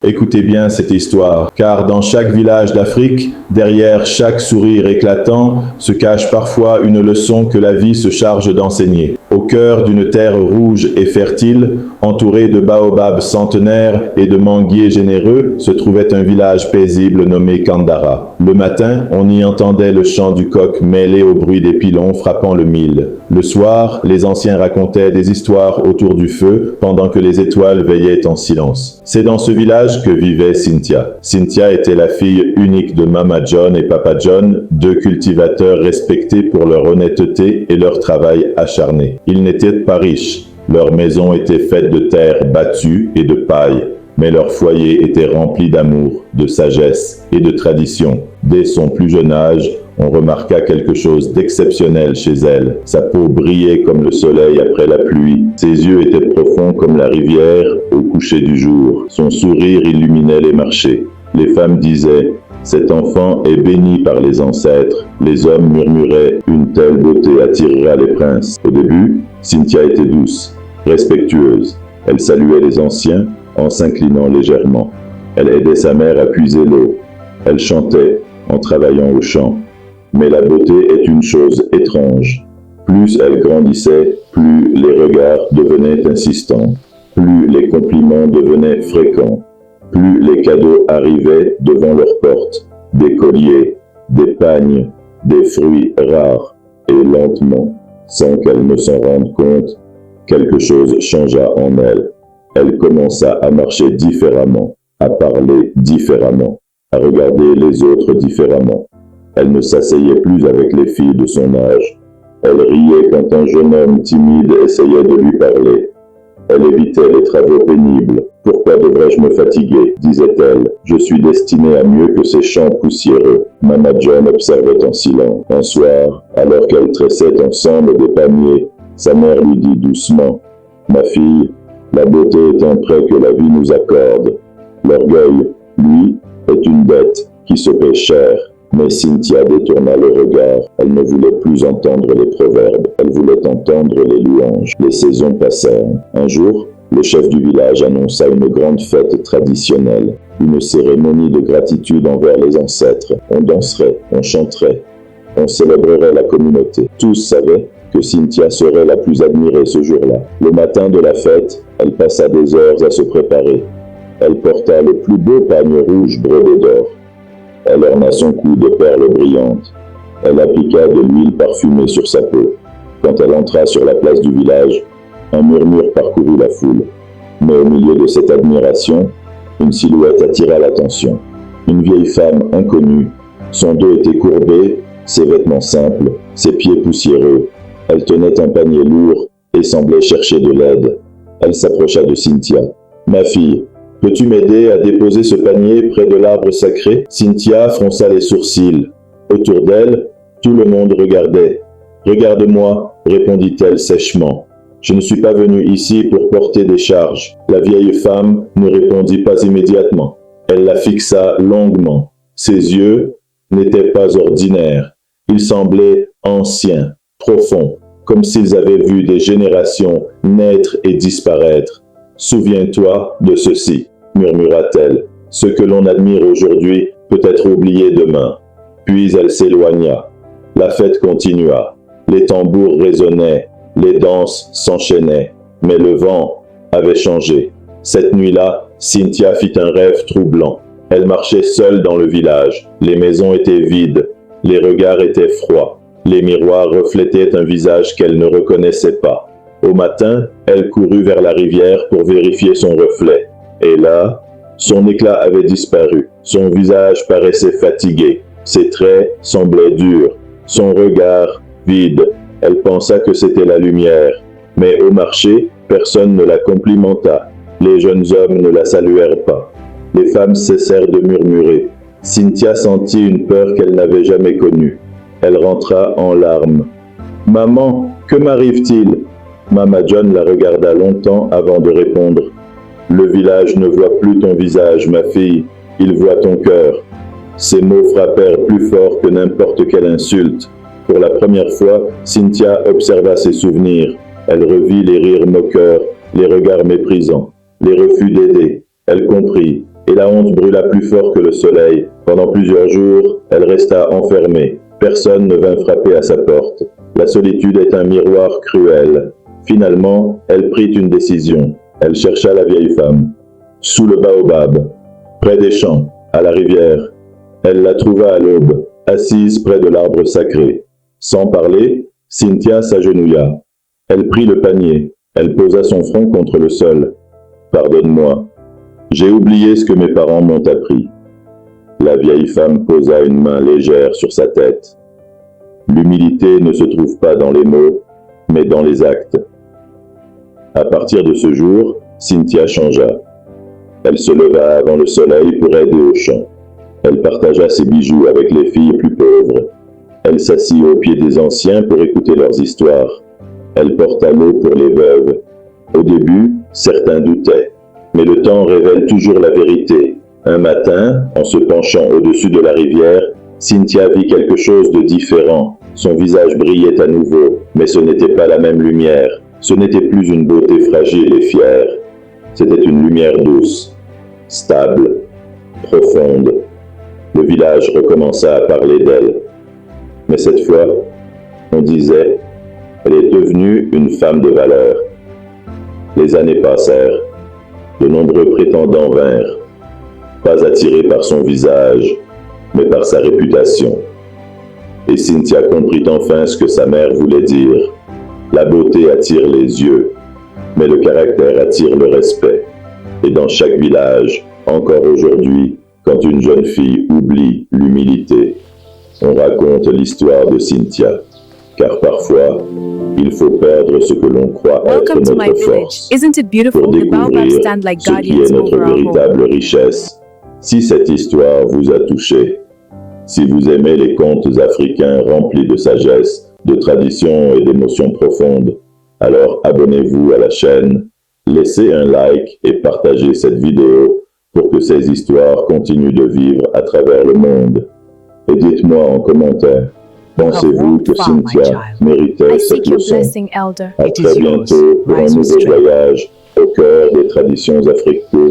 Écoutez bien cette histoire, car dans chaque village d'Afrique, derrière chaque sourire éclatant, se cache parfois une leçon que la vie se charge d'enseigner. Au cœur d'une terre rouge et fertile, entourée de baobabs centenaires et de manguiers généreux, se trouvait un village paisible nommé Kandara. Le matin, on y entendait le chant du coq mêlé au bruit des pilons frappant le mil. Le soir, les anciens racontaient des histoires autour du feu, pendant que les étoiles veillaient en silence. C'est dans ce village que vivait Cynthia. Cynthia était la fille unique de Mama John et Papa John, deux cultivateurs respectés pour leur honnêteté et leur travail acharné. Ils n'étaient pas riches. Leur maison était faite de terre battue et de paille, mais leur foyer était rempli d'amour, de sagesse et de tradition. Dès son plus jeune âge, on remarqua quelque chose d'exceptionnel chez elle. Sa peau brillait comme le soleil après la pluie. Ses yeux étaient profonds comme la rivière au coucher du jour. Son sourire illuminait les marchés. Les femmes disaient « Cet enfant est béni par les ancêtres ». Les hommes murmuraient « Une telle beauté attirera les princes ». Au début, Cynthia était douce, respectueuse. Elle saluait les anciens en s'inclinant légèrement. Elle aidait sa mère à puiser l'eau. Elle chantait en travaillant au champ. Mais la beauté est une chose étrange. Plus elle grandissait, plus les regards devenaient insistants, plus les compliments devenaient fréquents, plus les cadeaux arrivaient devant leur porte, des colliers, des pagnes, des fruits rares, et lentement, sans qu'elle ne s'en rende compte, quelque chose changea en elle. Elle commença à marcher différemment, à parler différemment, à regarder les autres différemment. Elle ne s'asseyait plus avec les filles de son âge. Elle riait quand un jeune homme timide essayait de lui parler. Elle évitait les travaux pénibles. « Pourquoi devrais-je me fatiguer ?» disait-elle. « Je suis destinée à mieux que ces champs poussiéreux. » Mama John observait en silence. Un soir, alors qu'elle tressait ensemble des paniers, sa mère lui dit doucement « Ma fille, la beauté est un prêt que la vie nous accorde. L'orgueil, lui, est une dette qui se paie cher. » Mais Cynthia détourna le regard. Elle ne voulait plus entendre les proverbes. Elle voulait entendre les louanges. Les saisons passèrent. Un jour, le chef du village annonça une grande fête traditionnelle, une cérémonie de gratitude envers les ancêtres. On danserait, on chanterait, on célébrerait la communauté. Tous savaient que Cynthia serait la plus admirée ce jour-là. Le matin de la fête, elle passa des heures à se préparer. Elle porta le plus beau pagne rouge brodé d'or. Elle orna son cou de perles brillantes. Elle appliqua de l'huile parfumée sur sa peau. Quand elle entra sur la place du village, un murmure parcourut la foule. Mais au milieu de cette admiration, une silhouette attira l'attention. Une vieille femme inconnue. Son dos était courbé, ses vêtements simples, ses pieds poussiéreux. Elle tenait un panier lourd et semblait chercher de l'aide. Elle s'approcha de Cynthia. « Ma fille, peux-tu m'aider à déposer ce panier près de l'arbre sacré ?» Cynthia fronça les sourcils. Autour d'elle, tout le monde regardait. « Regarde-moi, » répondit-elle sèchement. « Je ne suis pas venue ici pour porter des charges. » La vieille femme ne répondit pas immédiatement. Elle la fixa longuement. Ses yeux n'étaient pas ordinaires. Ils semblaient anciens, profonds, comme s'ils avaient vu des générations naître et disparaître. « Souviens-toi de ceci, » murmura-t-elle. « Ce que l'on admire aujourd'hui peut être oublié demain. » Puis elle s'éloigna. La fête continua. Les tambours résonnaient, les danses s'enchaînaient. Mais le vent avait changé. Cette nuit-là, Cynthia fit un rêve troublant. Elle marchait seule dans le village. Les maisons étaient vides. Les regards étaient froids. Les miroirs reflétaient un visage qu'elle ne reconnaissait pas. Au matin, elle courut vers la rivière pour vérifier son reflet. Et là, son éclat avait disparu. Son visage paraissait fatigué. Ses traits semblaient durs. Son regard vide. Elle pensa que c'était la lumière. Mais au marché, personne ne la complimenta. Les jeunes hommes ne la saluèrent pas. Les femmes cessèrent de murmurer. Cynthia sentit une peur qu'elle n'avait jamais connue. Elle rentra en larmes. « Maman, que m'arrive-t-il » Mama John la regarda longtemps avant de répondre. « Le village ne voit plus ton visage, ma fille, il voit ton cœur. » Ces mots frappèrent plus fort que n'importe quelle insulte. Pour la première fois, Cynthia observa ses souvenirs. Elle revit les rires moqueurs, les regards méprisants, les refus d'aider. Elle comprit, et la honte brûla plus fort que le soleil. Pendant plusieurs jours, elle resta enfermée. Personne ne vint frapper à sa porte. La solitude est un miroir cruel. Finalement, elle prit une décision. Elle chercha la vieille femme. Sous le baobab, près des champs, à la rivière. Elle la trouva à l'aube, assise près de l'arbre sacré. Sans parler, Cynthia s'agenouilla. Elle prit le panier. Elle posa son front contre le sol. « Pardonne-moi. J'ai oublié ce que mes parents m'ont appris. » La vieille femme posa une main légère sur sa tête. L'humilité ne se trouve pas dans les mots, mais dans les actes. À partir de ce jour, Cynthia changea. Elle se leva avant le soleil pour aider au champ. Elle partagea ses bijoux avec les filles plus pauvres. Elle s'assit au pied des anciens pour écouter leurs histoires. Elle porta l'eau pour les veuves. Au début, certains doutaient. Mais le temps révèle toujours la vérité. Un matin, en se penchant au-dessus de la rivière, Cynthia vit quelque chose de différent. Son visage brillait à nouveau, mais ce n'était pas la même lumière. Ce n'était plus une beauté fragile et fière. C'était une lumière douce, stable, profonde. Le village recommença à parler d'elle. Mais cette fois, on disait, elle est devenue une femme de valeur. Les années passèrent. De nombreux prétendants vinrent, pas attirés par son visage, mais par sa réputation. Et Cynthia comprit enfin ce que sa mère voulait dire. La beauté attire les yeux, mais le caractère attire le respect. Et dans chaque village, encore aujourd'hui, quand une jeune fille oublie l'humilité, on raconte l'histoire de Cynthia. Car parfois, il faut perdre ce que l'on croit être notre force pour découvrir ce qui est notre véritable richesse. Si cette histoire vous a touché, si vous aimez les contes africains remplis de sagesse, de traditions et d'émotions profondes, alors abonnez-vous à la chaîne, laissez un like et partagez cette vidéo pour que ces histoires continuent de vivre à travers le monde. Et dites-moi en commentaire, pensez-vous que Cynthia méritait cette leçon? À très bientôt pour un nouveau voyage au cœur des traditions africaines.